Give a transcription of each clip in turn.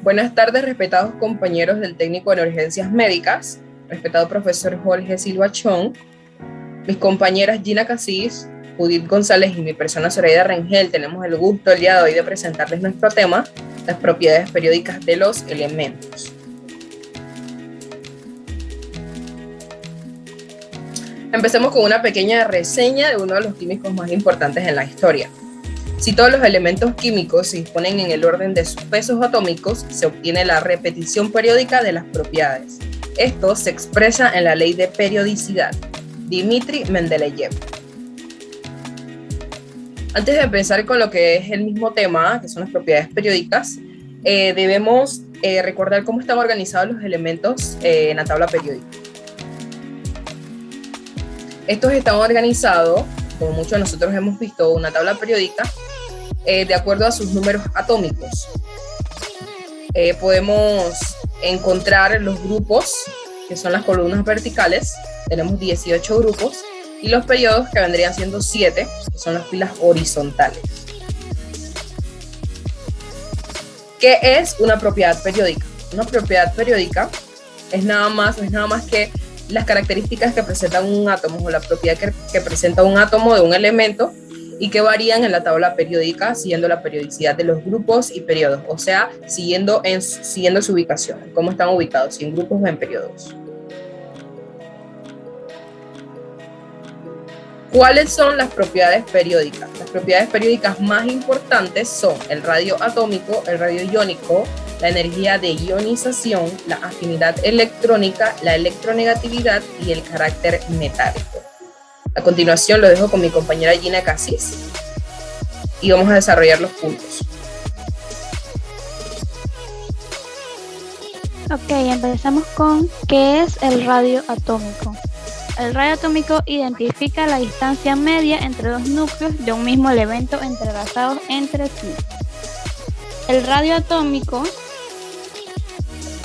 Buenas tardes, respetados compañeros del técnico en urgencias médicas, respetado profesor Jorge Silva Chong, mis compañeras Gina Casís, Judith González y mi persona Zoraida Rengel. Tenemos el gusto el día de hoy de presentarles nuestro tema, las propiedades periódicas de los elementos. Empecemos con una pequeña reseña de uno de los químicos más importantes en la historia. Si todos los elementos químicos se disponen en el orden de sus pesos atómicos, se obtiene la repetición periódica de las propiedades. Esto se expresa en la ley de periodicidad. Dmitri Mendeleev. Antes de empezar con lo que es el mismo tema, que son las propiedades periódicas, debemos recordar cómo están organizados los elementos en la tabla periódica. Estos están organizados, como muchos de nosotros hemos visto, una tabla periódica, de acuerdo a sus números atómicos. Podemos encontrar los grupos, que son las columnas verticales, tenemos 18 grupos, y los periodos, que vendrían siendo 7, que son las filas horizontales. ¿Qué es una propiedad periódica? Una propiedad periódica es nada más que las características que presentan un átomo, o la propiedad que presenta un átomo de un elemento, y que varían en la tabla periódica siguiendo la periodicidad de los grupos y periodos, o sea, siguiendo su ubicación, cómo están ubicados, si en grupos o en periodos. ¿Cuáles son las propiedades periódicas? Las propiedades periódicas más importantes son el radio atómico, el radio iónico, la energía de ionización, la afinidad electrónica, la electronegatividad y el carácter metálico. A continuación lo dejo con mi compañera Gina Casís y vamos a desarrollar los puntos. Ok, empezamos con ¿qué es el radio atómico? El radio atómico identifica la distancia media entre dos núcleos de un mismo elemento entrelazados entre sí. El radio atómico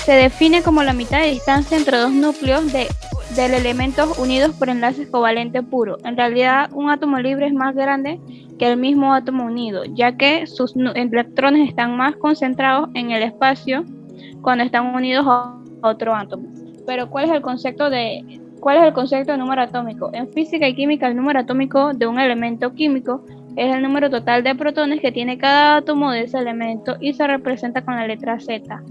se define como la mitad de distancia entre dos núcleos del elemento unidos por enlaces covalentes puros. En realidad, un átomo libre es más grande que el mismo átomo unido, ya que sus electrones están más concentrados en el espacio cuando están unidos a otro átomo. Pero ¿cuál es el concepto de número atómico? En física y química, el número atómico de un elemento químico es el número total de protones que tiene cada átomo de ese elemento y se representa con la letra Z.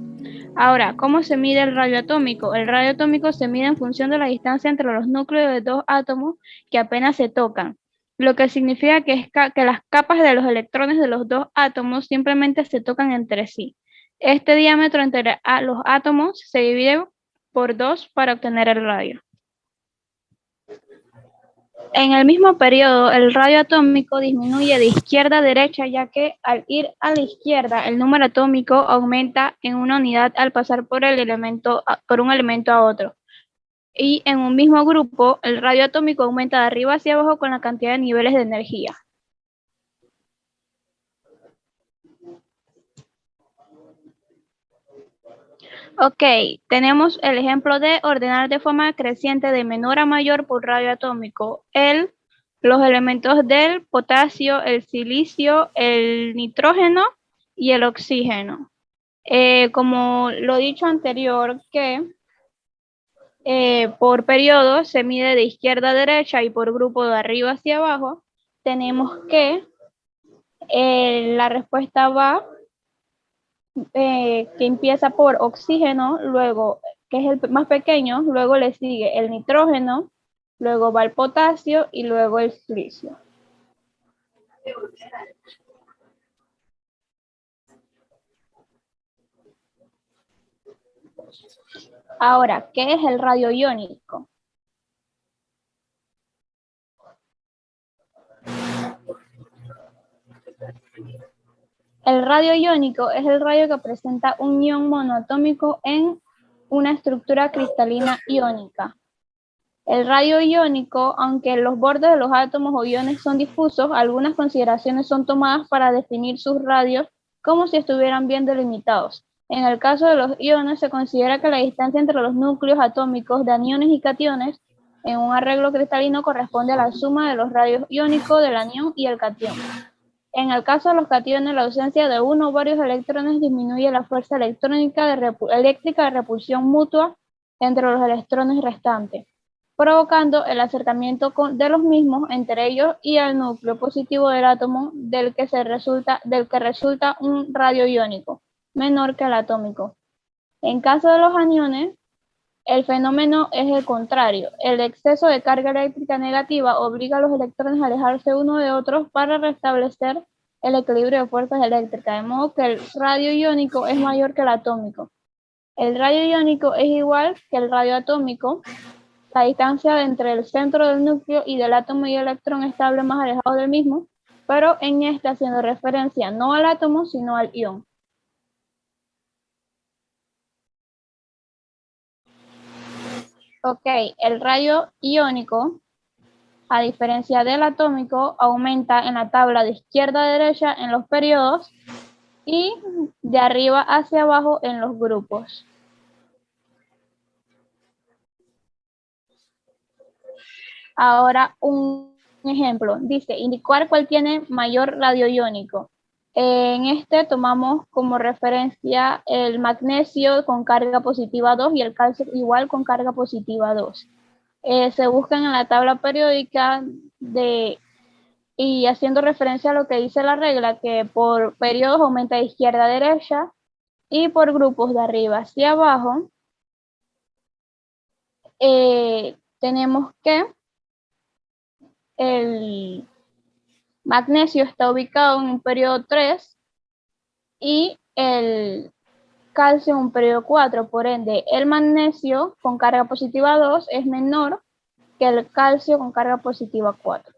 Ahora, ¿cómo se mide el radio atómico? El radio atómico se mide en función de la distancia entre los núcleos de dos átomos que apenas se tocan, lo que significa que las capas de los electrones de los dos átomos simplemente se tocan entre sí. Este diámetro entre los átomos se divide por 2 para obtener el radio. En el mismo periodo, el radio atómico disminuye de izquierda a derecha, ya que al ir a la izquierda, el número atómico aumenta en una unidad al pasar por un elemento a otro. Y en un mismo grupo, el radio atómico aumenta de arriba hacia abajo con la cantidad de niveles de energía. Ok, tenemos el ejemplo de ordenar de forma creciente de menor a mayor por radio atómico los elementos del potasio, el silicio, el nitrógeno y el oxígeno. Como lo dicho anterior, que por periodo se mide de izquierda a derecha y por grupo de arriba hacia abajo, tenemos que la respuesta va que empieza por oxígeno, luego, que es el más pequeño, luego le sigue el nitrógeno, luego va el potasio y luego el silicio. Ahora, ¿qué es el radio iónico? El radio iónico es el radio que presenta un ion monoatómico en una estructura cristalina iónica. El radio iónico, aunque los bordes de los átomos o iones son difusos, algunas consideraciones son tomadas para definir sus radios como si estuvieran bien delimitados. En el caso de los iones, se considera que la distancia entre los núcleos atómicos de aniones y cationes en un arreglo cristalino corresponde a la suma de los radios iónicos del anión y el catión. En el caso de los cationes, la ausencia de uno o varios electrones disminuye la fuerza eléctrica de repulsión mutua entre los electrones restantes, provocando el acercamiento de los mismos entre ellos y el núcleo positivo del átomo del que resulta un radio iónico, menor que el atómico. En caso de los aniones, el fenómeno es el contrario. El exceso de carga eléctrica negativa obliga a los electrones a alejarse unos de otros para restablecer el equilibrio de fuerzas eléctricas, de modo que el radio iónico es mayor que el atómico. El radio iónico es igual que el radio atómico. La distancia entre el centro del núcleo y del átomo y el electrón estable más alejado del mismo, pero en este haciendo referencia no al átomo, sino al ion. Ok, el radio iónico, a diferencia del atómico, aumenta en la tabla de izquierda a derecha en los periodos y de arriba hacia abajo en los grupos. Ahora un ejemplo, dice, indicar cuál tiene mayor radio iónico. En este tomamos como referencia el magnesio con carga positiva 2 y el calcio igual con carga positiva 2. Se buscan en la tabla periódica y haciendo referencia a lo que dice la regla, que por periodos aumenta de izquierda a derecha y por grupos de arriba hacia abajo. Tenemos que el magnesio está ubicado en un periodo 3 y el calcio en un periodo 4, por ende el magnesio con carga positiva 2 es menor que el calcio con carga positiva 4.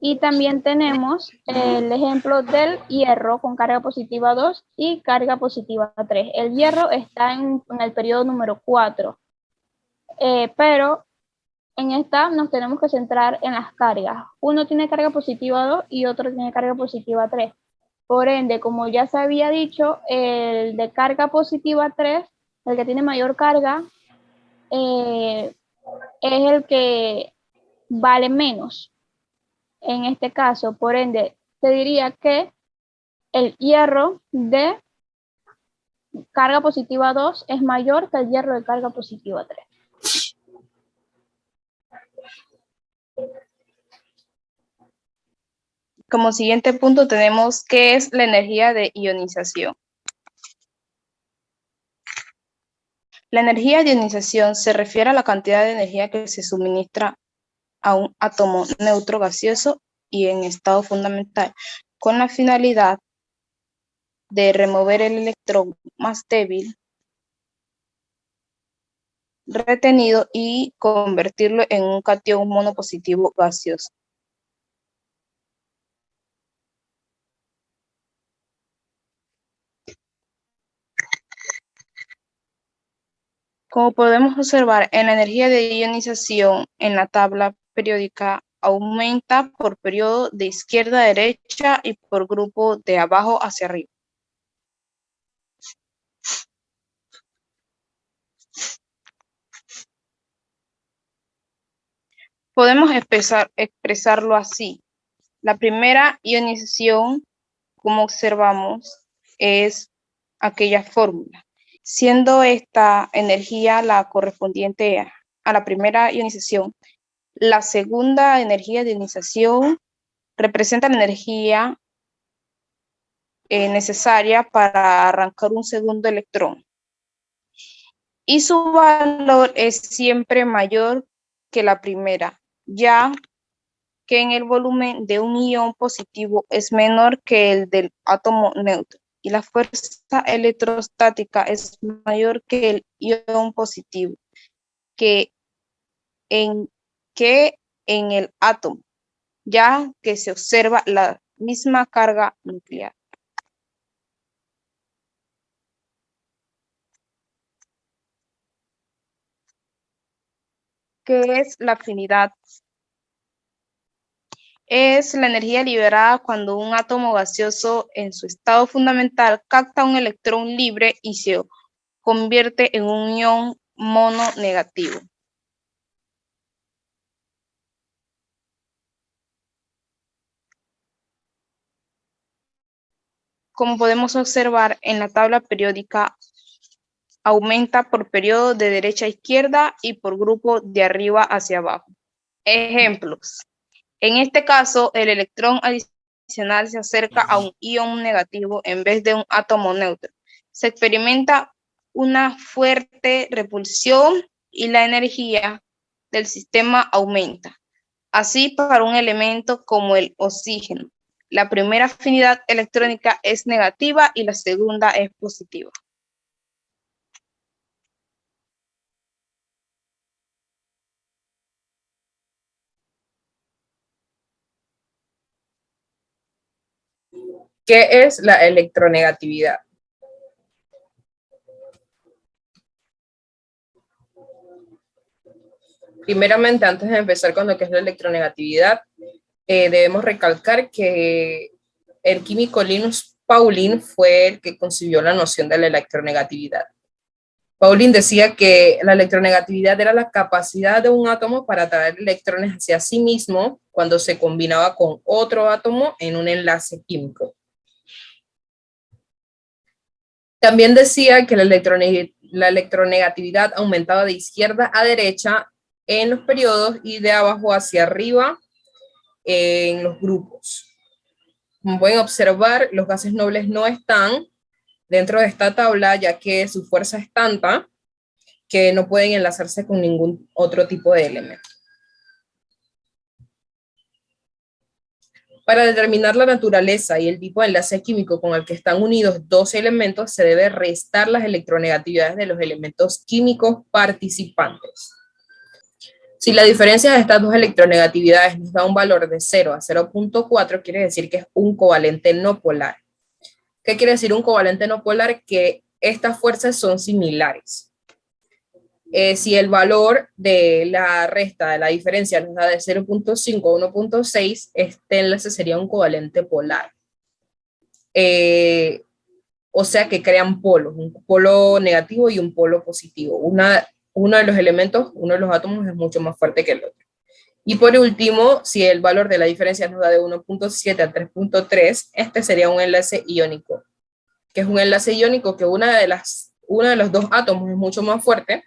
Y también tenemos el ejemplo del hierro con carga positiva 2 y carga positiva 3. El hierro está en el periodo número 4, pero en esta nos tenemos que centrar en las cargas. Uno tiene carga positiva 2 y otro tiene carga positiva 3. Por ende, como ya se había dicho, el de carga positiva 3, el que tiene mayor carga, es el que vale menos en este caso. Por ende, se diría que el hierro de carga positiva 2 es mayor que el hierro de carga positiva 3. Como siguiente punto tenemos qué es la energía de ionización. La energía de ionización se refiere a la cantidad de energía que se suministra a un átomo neutro gaseoso y en estado fundamental, con la finalidad de remover el electrón más débil retenido y convertirlo en un catión monopositivo gaseoso. Como podemos observar, en la energía de ionización en la tabla periódica aumenta por periodo de izquierda a derecha y por grupo de abajo hacia arriba. Podemos expresarlo así. La primera ionización, como observamos, es aquella fórmula, siendo esta energía la correspondiente a la primera ionización. La segunda energía de ionización representa la energía necesaria para arrancar un segundo electrón. Y su valor es siempre mayor que la primera, ya que en el volumen de un ion positivo es menor que el del átomo neutro y la fuerza electrostática es mayor que el ion positivo que en el átomo, ya que se observa la misma carga nuclear. ¿Qué es la afinidad? Es la energía liberada cuando un átomo gaseoso en su estado fundamental capta un electrón libre y se convierte en un ion mono-negativo. como podemos observar en la tabla periódica, aumenta por periodo de derecha a izquierda y por grupo de arriba hacia abajo. Ejemplos. En este caso, el electrón adicional se acerca a un ion negativo en vez de un átomo neutro. Se experimenta una fuerte repulsión y la energía del sistema aumenta. Así, para un elemento como el oxígeno, la primera afinidad electrónica es negativa y la segunda es positiva. ¿Qué es la electronegatividad? Primeramente, antes de empezar con lo que es la electronegatividad, debemos recalcar que el químico Linus Pauling fue el que concibió la noción de la electronegatividad. Pauling decía que la electronegatividad era la capacidad de un átomo para atraer electrones hacia sí mismo cuando se combinaba con otro átomo en un enlace químico. También decía que la electronegatividad aumentaba de izquierda a derecha en los periodos y de abajo hacia arriba en los grupos. Como pueden observar, los gases nobles no están dentro de esta tabla, ya que su fuerza es tanta que no pueden enlazarse con ningún otro tipo de elemento. Para determinar la naturaleza y el tipo de enlace químico con el que están unidos dos elementos, se debe restar las electronegatividades de los elementos químicos participantes. Si la diferencia de estas dos electronegatividades nos da un valor de 0 a 0.4, quiere decir que es un covalente no polar. ¿Qué quiere decir un covalente no polar? Que estas fuerzas son similares. Si el valor de la resta de la diferencia nos da de 0.5 a 1.6, este enlace sería un covalente polar. O sea que crean polos, un polo negativo y un polo positivo. Uno de los elementos, uno de los átomos es mucho más fuerte que el otro. Y por último, si el valor de la diferencia nos da de 1.7 a 3.3, este sería un enlace iónico, que es un enlace iónico que uno de los dos átomos es mucho más fuerte,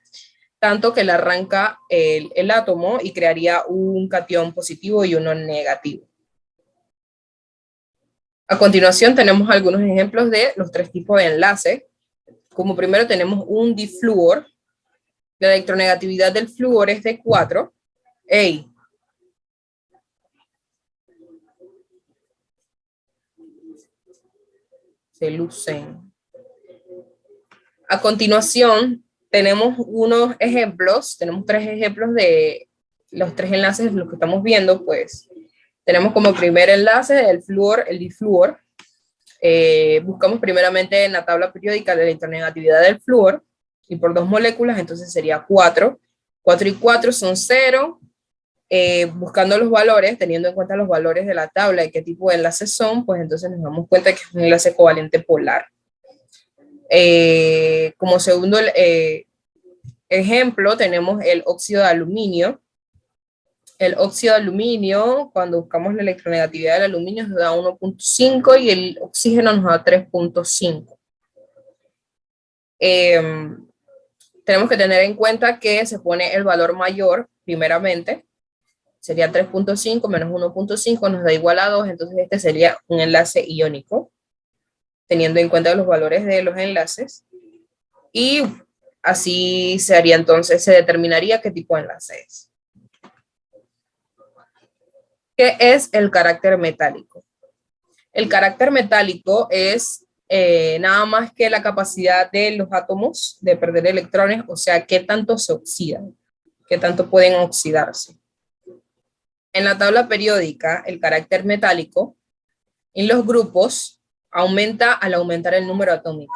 tanto que le arranca el átomo y crearía un catión positivo y uno negativo. A continuación tenemos algunos ejemplos de los tres tipos de enlace. Como primero tenemos un difluor. La electronegatividad del flúor es de 4. ¡Ey! Se lucen. A continuación tenemos unos ejemplos, tenemos tres ejemplos de los tres enlaces, los que estamos viendo, pues. Tenemos como primer enlace el flúor, el difluor. Buscamos primeramente en la tabla periódica la electronegatividad del flúor, y por dos moléculas, entonces sería 4. 4 y 4 son 0. Buscando los valores, teniendo en cuenta los valores de la tabla y qué tipo de enlaces son, pues entonces nos damos cuenta que es un enlace covalente polar. Como segundo ejemplo, tenemos el óxido de aluminio. El óxido de aluminio, cuando buscamos la electronegatividad del aluminio, nos da 1.5 y el oxígeno nos da 3.5. Tenemos que tener en cuenta que se pone el valor mayor, primeramente, sería 3.5 menos 1.5 nos da igual a 2, entonces este sería un enlace iónico, teniendo en cuenta los valores de los enlaces, y así se haría entonces, se determinaría qué tipo de enlace es. ¿Qué es el carácter metálico? El carácter metálico es nada más que la capacidad de los átomos de perder electrones, o sea, qué tanto se oxidan, qué tanto pueden oxidarse. En la tabla periódica, el carácter metálico en los grupos aumenta al aumentar el número atómico,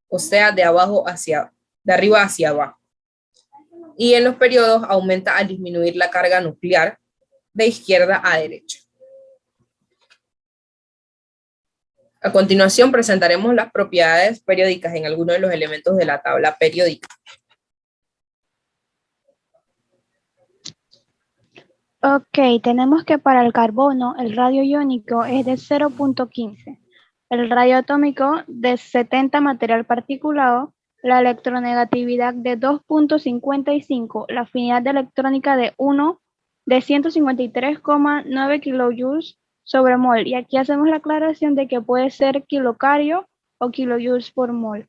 o sea, de arriba hacia abajo. Y en los periodos aumenta al disminuir la carga nuclear de izquierda a derecha. A continuación presentaremos las propiedades periódicas en algunos de los elementos de la tabla periódica. Ok, tenemos que para el carbono el radio iónico es de 0.15, el radio atómico de 70 material particulado, la electronegatividad de 2.55, la afinidad de electrónica de 153,9 kilojoules sobre mol. Y aquí hacemos la aclaración de que puede ser kilocario o kilojoules por mol.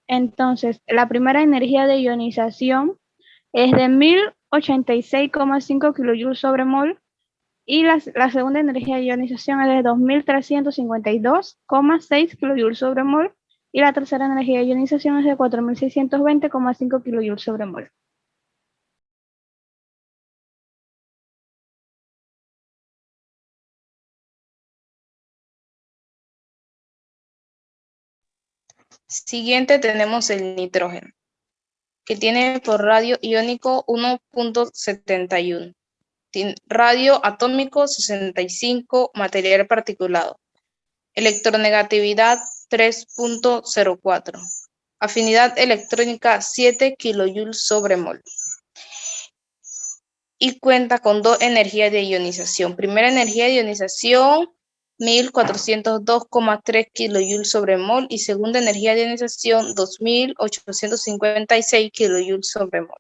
Entonces, la primera energía de ionización es de 1086,5 kilojoules sobre mol y la segunda energía de ionización es de 2352,6 kilojoules sobre mol y la tercera energía de ionización es de 4620,5 kilojoules sobre mol. Siguiente tenemos el nitrógeno, que tiene por radio iónico 1.71. Radio atómico 65, material particulado. Electronegatividad 3.04. Afinidad electrónica 7 kilojoules sobre mol. Y cuenta con dos energías de ionización. Primera energía de ionización 1402,3 kilojoules sobre mol y segunda energía de ionización 2856 kilojoules sobre mol.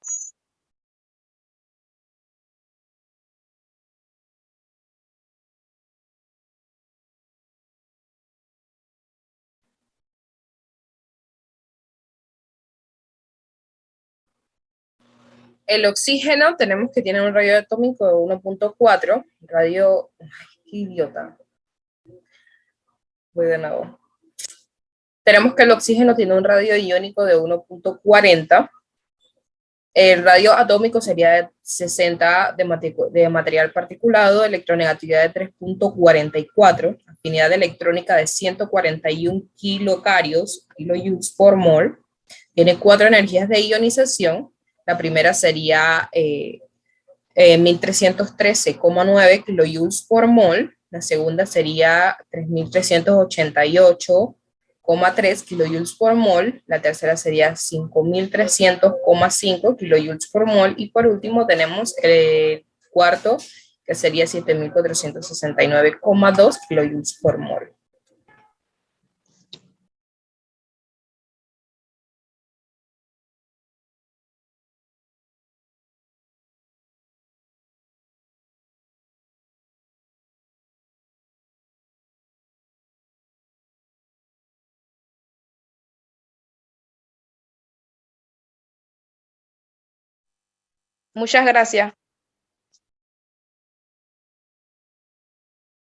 El oxígeno tenemos que tiene un radio atómico de 1.4, radio, ay, qué idiota, voy de nuevo. Tenemos que el oxígeno tiene un radio iónico de 1.40, el radio atómico sería de 60 de material particulado, electronegatividad de 3.44, afinidad electrónica de 141 kilojoules por mol, tiene 4 energías de ionización. La primera sería 1313,9 kilojoules por mol, la segunda sería 3388,3 kilojoules por mol, la tercera sería 5300,5 kilojoules por mol y por último tenemos el cuarto que sería 7469,2 kilojoules por mol. Muchas gracias.